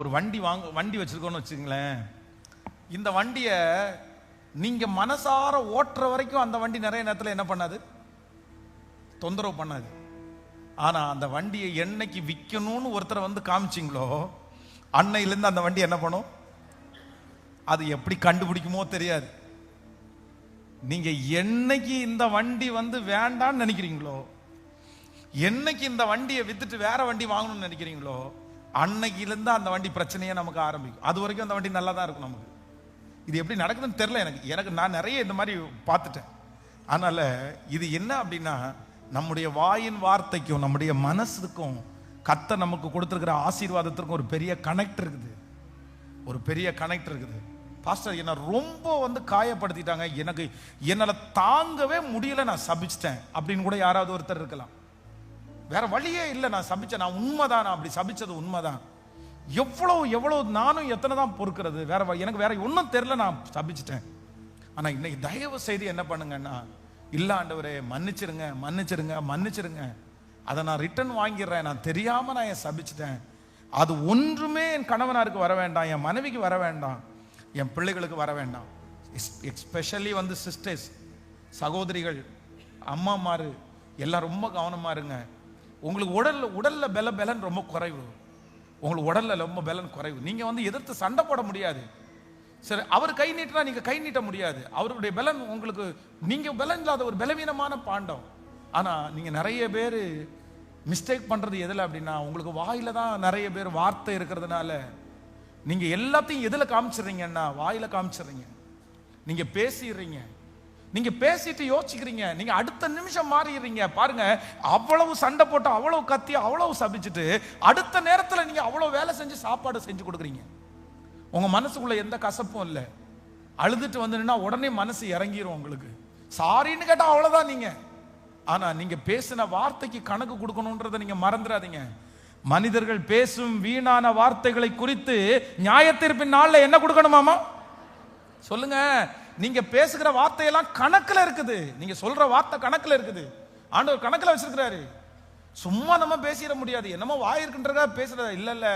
ஒரு வண்டி வச்சிருக்கோன்னு வச்சுங்களேன். இந்த வண்டியை நீங்க மனசார ஓட்டுற வரைக்கும் அந்த வண்டி நிறைய நேரத்தில் என்ன பண்ணாது, தொந்தரவு பண்ணாது. ஆனா அந்த வண்டியை என்னைக்கு விற்கணும்னு ஒருத்தரை வந்து காமிச்சிங்களோ அன்னையிலேருந்து அந்த வண்டி என்ன பண்ணும், அது எப்படி கண்டுபிடிக்குமோ தெரியாது. நீங்க என்னைக்கு இந்த வண்டி வந்து வேண்டான்னு நினைக்கிறீங்களோ, என்னைக்கு இந்த வண்டியை வித்துட்டு வேற வண்டி வாங்கணும்னு நினைக்கிறீங்களோ, அன்னைக்கிலிருந்து அந்த வண்டி பிரச்சனையே நமக்கு ஆரம்பிக்கும். அது வரைக்கும் அந்த வண்டி நல்லா தான் இருக்கும் நமக்கு. இது எப்படி நடக்குதுன்னு தெரியல எனக்கு நான் நிறைய இந்த மாதிரி பார்த்துட்டேன். அதனால இது என்ன அப்படின்னா, நம்முடைய வாயின் வார்த்தைக்கும் நம்முடைய மனசுக்கும் கர்த்தர் நமக்கு கொடுத்துருக்கிற ஆசீர்வாதத்திற்கும் ஒரு பெரிய கனெக்ட் இருக்குது. ஒரு பெரிய கனெக்ட் இருக்குது. பாஸ்டர் என்னை ரொம்ப வந்து காயப்படுத்திட்டாங்க, என்னால் தாங்கவே முடியல, நான் சபிச்சிட்டேன் அப்படின்னு கூட யாராவது ஒருத்தர் இருக்கலாம். வேற வழியே இல்லை, நான் சபிச்சேன், நான் உண்மைதான், நான் அப்படி சபிச்சது உண்மைதான். எவ்வளவு நானும் எத்தனை தான் பொறுக்கிறது, எனக்கு வேற ஒன்றும் தெரியல, நான் சபிச்சிட்டேன். ஆனா இன்னைக்கு தயவு செய்து என்ன பண்ணுங்கன்னா, இல்ல ஆண்டவரே மன்னிச்சிருங்க மன்னிச்சிருங்க மன்னிச்சிருங்க, அதை நான் ரிட்டர்ன் வாங்கிடுறேன், நான் தெரியாம நான் என் சபிச்சிட்டேன். அது ஒன்றுமே என் கணவனாருக்கு வர வேண்டாம், என் மனைவிக்கு வர வேண்டாம், என் பிள்ளைகளுக்கு வர வேண்டாம். எஸ்பெஷலி வந்து சிஸ்டர்ஸ், சகோதரிகள், அம்மாமாரு எல்லாம் ரொம்ப கவனமா இருங்க. உங்களுக்கு உடல்ல பலன் ரொம்ப குறைவு, உங்களுக்கு உடல்ல ரொம்ப பலன் குறைவு. நீங்க வந்து எதிர்த்து சண்டை போட முடியாது. சரி, அவர் கை நீட்டினா நீங்க கை நீட்ட முடியாது. அவருடைய பலன் உங்களுக்கு, நீங்க பலன் இல்லாத ஒரு பலவீனமான பாண்டம். ஆனா நீங்க நிறைய பேர் மிஸ்டேக் பண்றது எதுல அப்படின்னா, உங்களுக்கு வாயில தான் நிறைய பேர் வார்த்தை இருக்கிறதுனால நீங்க எல்லாத்தையும் எதுல காமிச்சிடுறீங்கன்னா, வாயில காமிச்சிடுறீங்க. நீங்க பேசிடுறீங்க, நீங்க பேசிட்டு யோசிக்கிறீங்க, நீங்க அடுத்த நிமிஷம் மாறிடுறீங்க. பாருங்க, அவ்வளவு சண்டை போட்டு அவ்வளவு கத்தி அவ்வளவு சபிச்சுட்டு அடுத்த நேரத்துல நீங்க அவ்வளவு வேலை செஞ்சு சாப்பாடு செஞ்சு கொடுக்குறீங்க. உங்க மனசுக்குள்ள எந்த கசப்பும் இல்லை. அழுதுட்டு வந்துன்னா உடனே மனசு இறங்கிரும் உங்களுக்கு. சாரின்னு கேட்டா அவ்வளவுதான் நீங்க. ஆனா நீங்க பேசின வார்த்தைக்கு கணக்கு கொடுக்கணும்ன்றதை நீங்க மறந்துடாதீங்க. மனிதர்கள் பேசும் வீணான வார்த்தைகளை குறித்து நியாயத்தீர்ப்பின் நாள்ல என்ன கொடுக்கணுமாமா சொல்லுங்க. நீங்க பேசுகிற வார்த்தையெல்லாம் கணக்குல இருக்குது. நீங்க சொல்ற வார்த்தை கணக்குல இருக்குது. ஆண்டவர் கணக்குல வச்சிருக்கிறாரு. சும்மா நம்ம பேசிட முடியாது. என்னமோ வாயிருக்குன்றதா பேசுறதா இல்ல.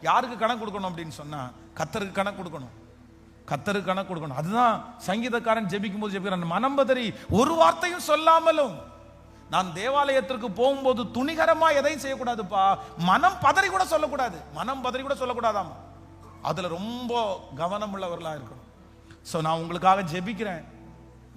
யாருக்கு கணக்கு கொடுக்கணும் அப்படின்னு சொன்னா, கர்த்தருக்கு கணக்கு கொடுக்கணும். கர்த்தருக்கு கணக்கு கொடுக்கணும். அதுதான் சங்கீதக்காரன் ஜெபிக்கும் போது ஜெபிக்கிறான், மனம் பதறி ஒரு வார்த்தையும் சொல்லாமலும். நான் தேவாலயத்திற்கு போகும்போது துணிகரமா எதையும் செய்யக்கூடாதுப்பா, மனம் பதறி கூட சொல்லக்கூடாது. மனம் பதறி கூட சொல்லக்கூடாதாம். அதுல ரொம்ப கவனம் உள்ளவர்களா இருக்கணும். ஸோ நான் உங்களுக்காக ஜெபிக்கிறேன்.